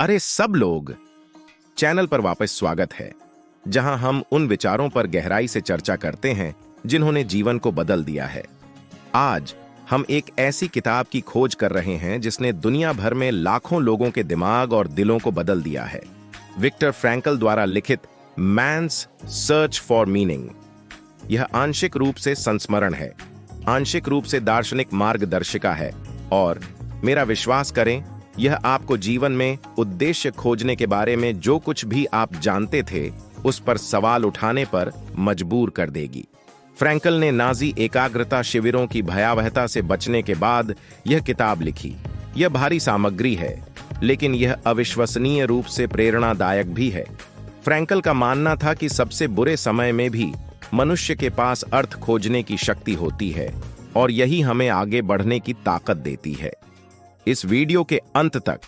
अरे सब लोग, चैनल पर वापस स्वागत है, जहां हम उन विचारों पर गहराई से चर्चा करते हैं जिन्होंने जीवन को बदल दिया है। आज हम एक ऐसी किताब की खोज कर रहे हैं जिसने दुनिया भर में लाखों लोगों के दिमाग और दिलों को बदल दिया है। विक्टर फ्रैंकल द्वारा लिखित मैन्स सर्च फॉर मीनिंग। यह आंशिक रूप से संस्मरण है, आंशिक रूप से दार्शनिक मार्गदर्शिका है, और मेरा विश्वास करें, यह आपको जीवन में उद्देश्य खोजने के बारे में जो कुछ भी आप जानते थे उस पर सवाल उठाने पर मजबूर कर देगी। फ्रैंकल ने नाजी एकाग्रता शिविरों की भयावहता से बचने के बाद यह किताब लिखी। यह भारी सामग्री है, लेकिन यह अविश्वसनीय रूप से प्रेरणादायक भी है। फ्रैंकल का मानना था कि सबसे बुरे समय में भी मनुष्य के पास अर्थ खोजने की शक्ति होती है, और यही हमें आगे बढ़ने की ताकत देती है। इस वीडियो के अंत तक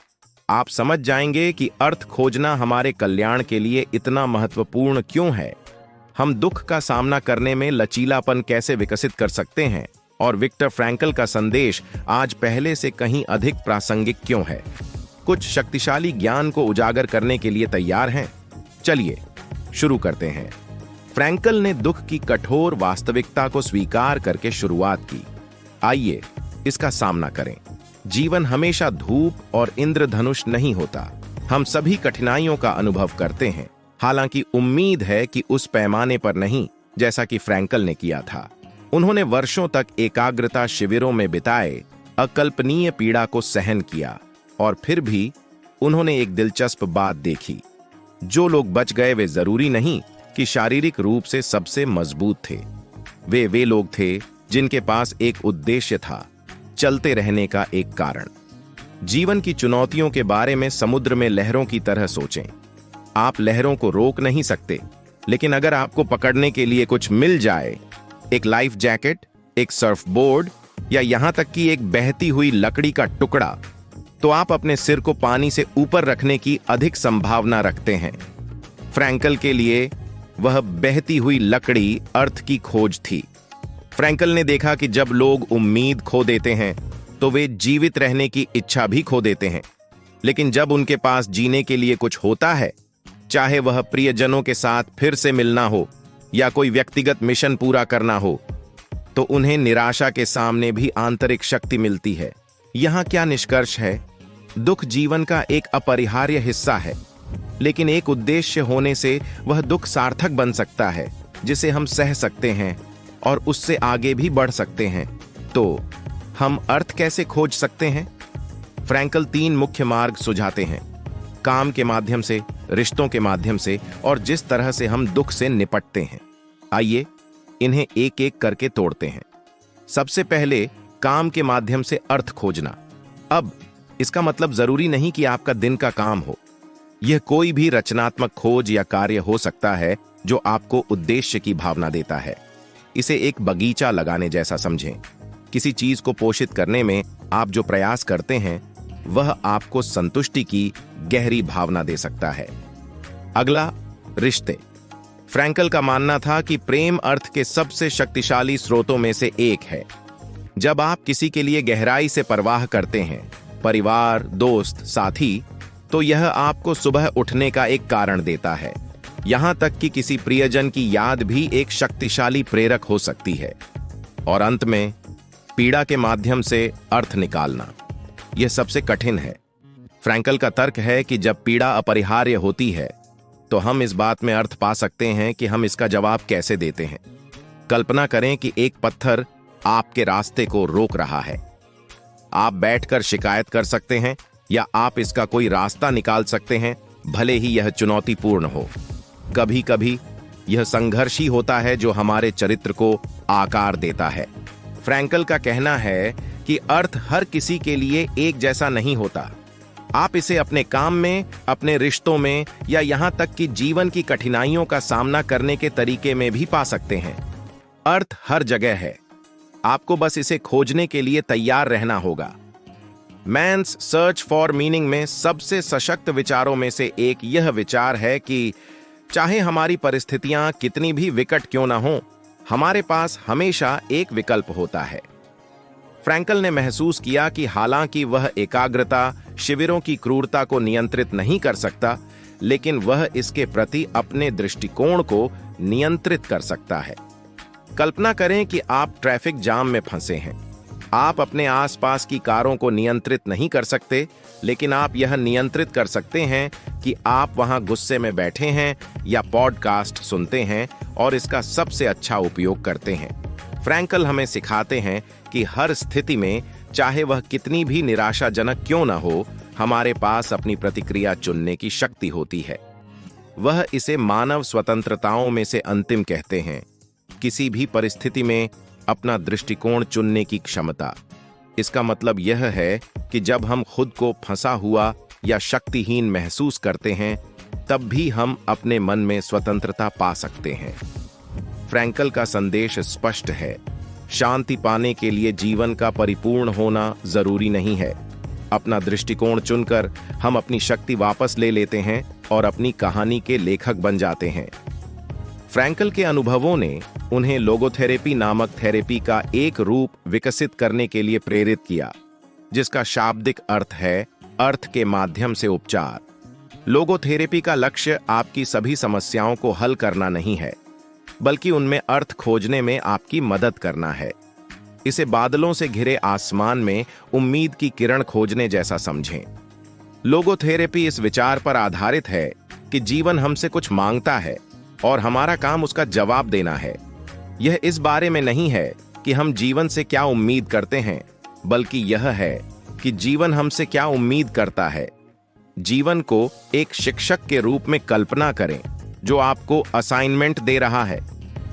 आप समझ जाएंगे कि अर्थ खोजना हमारे कल्याण के लिए इतना महत्वपूर्ण क्यों है, हम दुख का सामना करने में लचीलापन कैसे विकसित कर सकते हैं, और विक्टर फ्रैंकल का संदेश आज पहले से कहीं अधिक प्रासंगिक क्यों है। कुछ शक्तिशाली ज्ञान को उजागर करने के लिए तैयार हैं? चलिए शुरू करते हैं। फ्रैंकल ने दुख की कठोर वास्तविकता को स्वीकार करके शुरुआत की। आइए इसका सामना करें। जीवन हमेशा धूप और इंद्रधनुष नहीं होता। हम सभी कठिनाइयों का अनुभव करते हैं, हालांकि उम्मीद है कि उस पैमाने पर नहीं जैसा कि फ्रैंकल ने किया था। उन्होंने वर्षों तक एकाग्रता शिविरों में बिताए, अकल्पनीय पीड़ा को सहन किया, और फिर भी उन्होंने एक दिलचस्प बात देखी। जो लोग बच गए वे जरूरी नहीं कि शारीरिक रूप से सबसे मजबूत थे। वे लोग थे जिनके पास एक उद्देश्य था, चलते रहने का एक कारण। जीवन की चुनौतियों के बारे में समुद्र में लहरों की तरह सोचें। आप लहरों को रोक नहीं सकते, लेकिन अगर आपको पकड़ने के लिए कुछ मिल जाए, एक लाइफ जैकेट, एक सर्फ बोर्ड, या यहां तक कि एक बहती हुई लकड़ी का टुकड़ा, तो आप अपने सिर को पानी से ऊपर रखने की अधिक संभावना रखते हैं। फ्रैंकल के लिए वह बहती हुई लकड़ी अर्थ की खोज थी। फ्रैंकल ने देखा कि जब लोग उम्मीद खो देते हैं तो वे जीवित रहने की इच्छा भी खो देते हैं, लेकिन जब उनके पास जीने के लिए कुछ होता है, चाहे वह प्रियजनों के साथ फिर से मिलना हो या कोई व्यक्तिगत मिशन पूरा करना हो, तो उन्हें निराशा के सामने भी आंतरिक शक्ति मिलती है। यहां क्या निष्कर्ष है? दुख जीवन का एक अपरिहार्य हिस्सा है, लेकिन एक उद्देश्य होने से वह दुख सार्थक बन सकता है, जिसे हम सह सकते हैं और उससे आगे भी बढ़ सकते हैं। तो हम अर्थ कैसे खोज सकते हैं? फ्रैंकल 3 मुख्य मार्ग सुझाते हैं: काम के माध्यम से, रिश्तों के माध्यम से, और जिस तरह से हम दुख से निपटते हैं। आइए इन्हें एक एक करके तोड़ते हैं। सबसे पहले, काम के माध्यम से अर्थ खोजना। अब इसका मतलब जरूरी नहीं कि आपका दिन का काम हो। यह कोई भी रचनात्मक खोज या कार्य हो सकता है जो आपको उद्देश्य की भावना देता है। इसे एक बगीचा लगाने जैसा समझें। किसी चीज को पोषित करने में आप जो प्रयास करते हैं, वह आपको संतुष्टि की गहरी भावना दे सकता है। अगला, रिश्ते। फ्रैंकल का मानना था कि प्रेम अर्थ के सबसे शक्तिशाली स्रोतों में से एक है। जब आप किसी के लिए गहराई से परवाह करते हैं, परिवार, दोस्त, साथी, तो यह आपको सुबह उठने का एक कारण देता है। यहां तक कि किसी प्रियजन की याद भी एक शक्तिशाली प्रेरक हो सकती है। और अंत में, पीड़ा के माध्यम से अर्थ निकालना। यह सबसे कठिन है। फ्रैंकल का तर्क है कि जब पीड़ा अपरिहार्य होती है, तो हम इस बात में अर्थ पा सकते हैं कि हम इसका जवाब कैसे देते हैं। कल्पना करें कि एक पत्थर आपके रास्ते को रोक रहा है। आप बैठकर शिकायत कर सकते हैं, या आप इसका कोई रास्ता निकाल सकते हैं, भले ही यह चुनौतीपूर्ण हो। कभी कभी यह संघर्ष ही होता है जो हमारे चरित्र को आकार देता है। फ्रैंकल का कहना है कि अर्थ हर किसी के लिए एक जैसा नहीं होता। आप इसे अपने काम में, अपने रिश्तों में, या यहां तक कि जीवन की कठिनाइयों का सामना करने के तरीके में भी पा सकते हैं। अर्थ हर जगह है, आपको बस इसे खोजने के लिए तैयार रहना होगा। मैन्स सर्च फॉर मीनिंग में सबसे सशक्त विचारों में से एक यह विचार है कि चाहे हमारी परिस्थितियां कितनी भी विकट क्यों ना हो, हमारे पास हमेशा एक विकल्प होता है। फ्रैंकल ने महसूस किया कि हालांकि वह एकाग्रता शिविरों की क्रूरता को नियंत्रित नहीं कर सकता, लेकिन वह इसके प्रति अपने दृष्टिकोण को नियंत्रित कर सकता है। कल्पना करें कि आप ट्रैफिक जाम में फंसे हैं। आप अपने आसपास की कारों को नियंत्रित नहीं कर सकते, लेकिन आप यह नियंत्रित कर सकते हैं कि आप वहां गुस्से में बैठे हैं या पॉडकास्ट सुनते हैं और इसका सबसे अच्छा उपयोग करते हैं। फ्रैंकल हमें सिखाते हैं कि हर स्थिति में, चाहे वह कितनी भी निराशाजनक क्यों न हो, हमारे पास अपनी प्रतिक्रिया चुनने की शक्ति होती है। वह इसे मानव स्वतंत्रताओं में से अंतिम कहते हैं, किसी भी परिस्थिति में अपना दृष्टिकोण चुनने की क्षमता। इसका मतलब यह है कि जब हम खुद को फंसा हुआ या शक्तिहीन महसूस करते हैं, तब भी हम अपने मन में स्वतंत्रता पा सकते हैं। फ्रैंकल का संदेश स्पष्ट है, शांति पाने के लिए जीवन का परिपूर्ण होना जरूरी नहीं है। अपना दृष्टिकोण चुनकर हम अपनी शक्ति वापस ले लेते हैं और अपनी कहानी के लेखक बन जाते हैं। फ्रैंकल के अनुभवों ने उन्हें लोगोथेरेपी नामक थेरेपी का एक रूप विकसित करने के लिए प्रेरित किया, जिसका शाब्दिक अर्थ है अर्थ के माध्यम से उपचार। लोगोथेरेपी का लक्ष्य आपकी सभी समस्याओं को हल करना नहीं है, बल्कि उनमें अर्थ खोजने में आपकी मदद करना है। इसे बादलों से घिरे आसमान में उम्मीद की किरण खोजने जैसा समझें। लोगोथेरेपी इस विचार पर आधारित है कि जीवन हमसे कुछ मांगता है और हमारा काम उसका जवाब देना है। यह इस बारे में नहीं है कि हम जीवन से क्या उम्मीद करते हैं, बल्कि यह है कि जीवन हमसे क्या उम्मीद करता है। जीवन को एक शिक्षक के रूप में कल्पना करें जो आपको असाइनमेंट दे रहा है।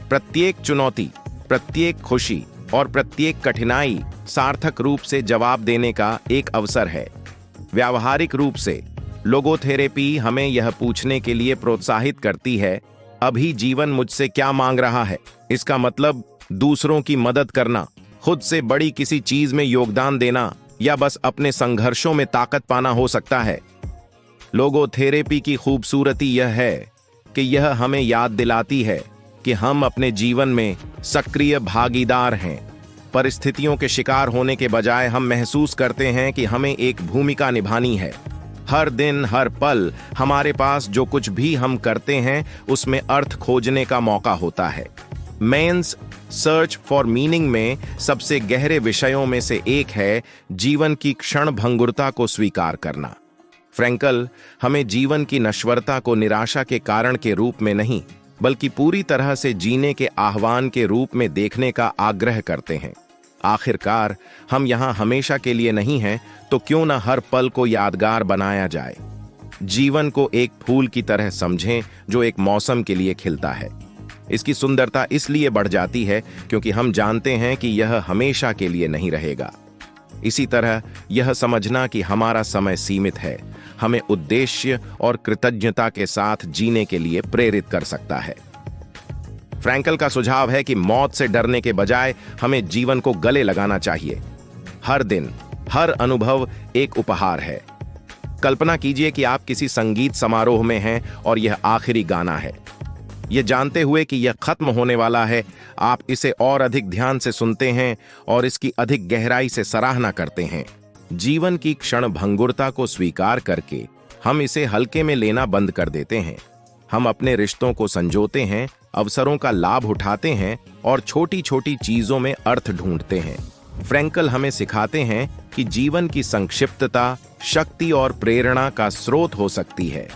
प्रत्येक चुनौती, प्रत्येक खुशी और प्रत्येक कठिनाई सार्थक रूप से जवाब देने का एक अवसर है। व्यावहारिक रूप से लोगोथेरेपी हमें यह पूछने के लिए प्रोत्साहित करती है, अभी जीवन मुझसे क्या मांग रहा है। इसका मतलब दूसरों की मदद करना, खुद से बड़ी किसी चीज में योगदान देना या बस अपने संघर्षों में ताकत पाना हो सकता है। लोगोथेरेपी की खूबसूरती यह है कि यह हमें याद दिलाती है कि हम अपने जीवन में सक्रिय भागीदार हैं। परिस्थितियों के शिकार होने के बजाय हम महसूस करते हैं कि हमें एक भूमिका निभानी है। हर दिन, हर पल हमारे पास जो कुछ भी हम करते हैं उसमें अर्थ खोजने का मौका होता है। मेंस सर्च फॉर मीनिंग में सबसे गहरे विषयों में से एक है जीवन की क्षण भंगुरता को स्वीकार करना। फ्रैंकल हमें जीवन की नश्वरता को निराशा के कारण के रूप में नहीं, बल्कि पूरी तरह से जीने के आह्वान के रूप में देखने का आग्रह करते हैं। आखिरकार हम यहाँ हमेशा के लिए नहीं हैं, तो क्यों न हर पल को यादगार बनाया जाए। जीवन को एक फूल की तरह समझें जो एक मौसम के लिए खिलता है। इसकी सुंदरता इसलिए बढ़ जाती है क्योंकि हम जानते हैं कि यह हमेशा के लिए नहीं रहेगा। इसी तरह यह समझना कि हमारा समय सीमित है, हमें उद्देश्य और कृतज्ञता के साथ जीने के लिए प्रेरित कर सकता है। फ्रैंकल का सुझाव है कि मौत से डरने के बजाय हमें जीवन को गले लगाना चाहिए। हर दिन, हर अनुभव एक उपहार है। कल्पना कीजिए कि आप किसी संगीत समारोह में हैं और यह आखिरी गाना है। यह जानते हुए कि यह खत्म होने वाला है, आप इसे और अधिक ध्यान से सुनते हैं और इसकी अधिक गहराई से सराहना करते हैं। जीवन की क्षण भंगुरता को स्वीकार करके हम इसे हल्के में लेना बंद कर देते हैं। हम अपने रिश्तों को संजोते हैं, अवसरों का लाभ उठाते हैं और छोटी छोटी चीजों में अर्थ ढूंढते हैं। फ्रैंकल हमें सिखाते हैं कि जीवन की संक्षिप्तता शक्ति और प्रेरणा का स्रोत हो सकती है।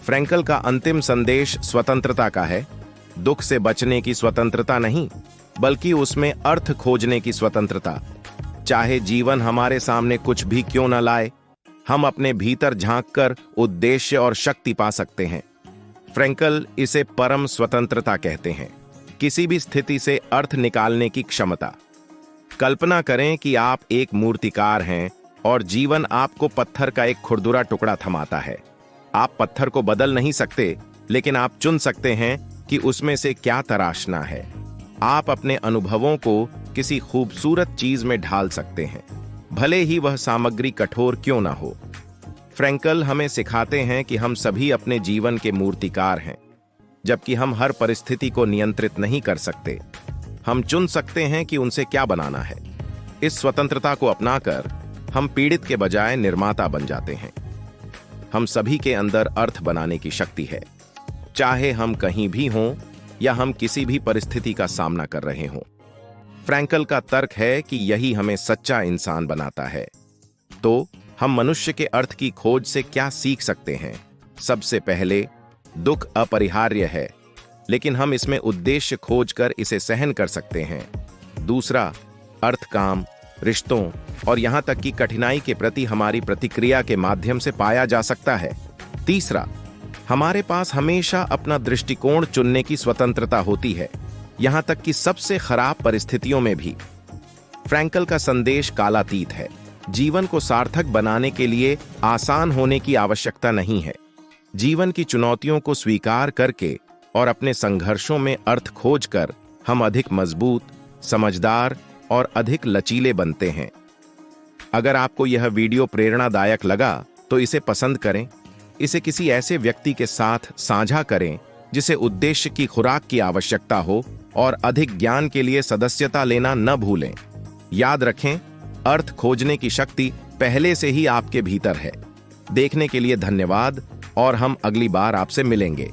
फ्रैंकल का अंतिम संदेश स्वतंत्रता का है। दुख से बचने की स्वतंत्रता नहीं, बल्कि उसमें अर्थ खोजने की स्वतंत्रता। चाहे जीवन हमारे सामने कुछ भी क्यों न लाए, हम अपने भीतर झांककर उद्देश्य और शक्ति पा सकते हैं। फ्रैंकल इसे परम स्वतंत्रता कहते हैं, किसी भी स्थिति से अर्थ निकालने की क्षमता। कल्पना करें कि आप एक मूर्तिकार हैं और जीवन आपको पत्थर का एक खुरदुरा टुकड़ा थमाता है। आप पत्थर को बदल नहीं सकते, लेकिन आप चुन सकते हैं कि उसमें से क्या तराशना है। आप अपने अनुभवों को किसी खूबसूरत चीज में ढाल सकते हैं, भले ही वह सामग्री कठोर क्यों ना हो। फ्रैंकल हमें सिखाते हैं कि हम सभी अपने जीवन के मूर्तिकार हैं। जबकि हम हर परिस्थिति को नियंत्रित नहीं कर सकते, हम चुन सकते हैं कि उनसे क्या बनाना है। इस स्वतंत्रता को अपनाकर हम पीड़ित के बजाय निर्माता बन जाते हैं। हम सभी के अंदर अर्थ बनाने की शक्ति है, चाहे हम कहीं भी हों या हम किसी भी परिस्थिति का सामना कर रहे हों। फ्रैंकल का तर्क है कि यही हमें सच्चा इंसान बनाता है। तो हम मनुष्य के अर्थ की खोज से क्या सीख सकते हैं? सबसे पहले, दुख अपरिहार्य है, लेकिन हम इसमें उद्देश्य खोजकर इसे सहन कर सकते हैं। दूसरा, अर्थ काम, रिश्तों और यहां तक कि कठिनाई के प्रति हमारी प्रतिक्रिया के माध्यम से पाया जा सकता है। तीसरा, हमारे पास हमेशा अपना दृष्टिकोण चुनने की स्वतंत्रता होती है, यहां तक कि सबसे खराब परिस्थितियों में भी। फ्रैंकल का संदेश कालातीत है। जीवन को सार्थक बनाने के लिए आसान होने की आवश्यकता नहीं है। जीवन की चुनौतियों को स्वीकार करके और अपने संघर्षों में अर्थ खोजकर हम अधिक मजबूत, समझदार और अधिक लचीले बनते हैं। अगर आपको यह वीडियो प्रेरणादायक लगा तो इसे पसंद करें, इसे किसी ऐसे व्यक्ति के साथ साझा करें जिसे उद्देश्य की खुराक की आवश्यकता हो, और अधिक ज्ञान के लिए सदस्यता लेना न भूलें। याद रखें, अर्थ खोजने की शक्ति पहले से ही आपके भीतर है। देखने के लिए धन्यवाद और हम अगली बार आपसे मिलेंगे।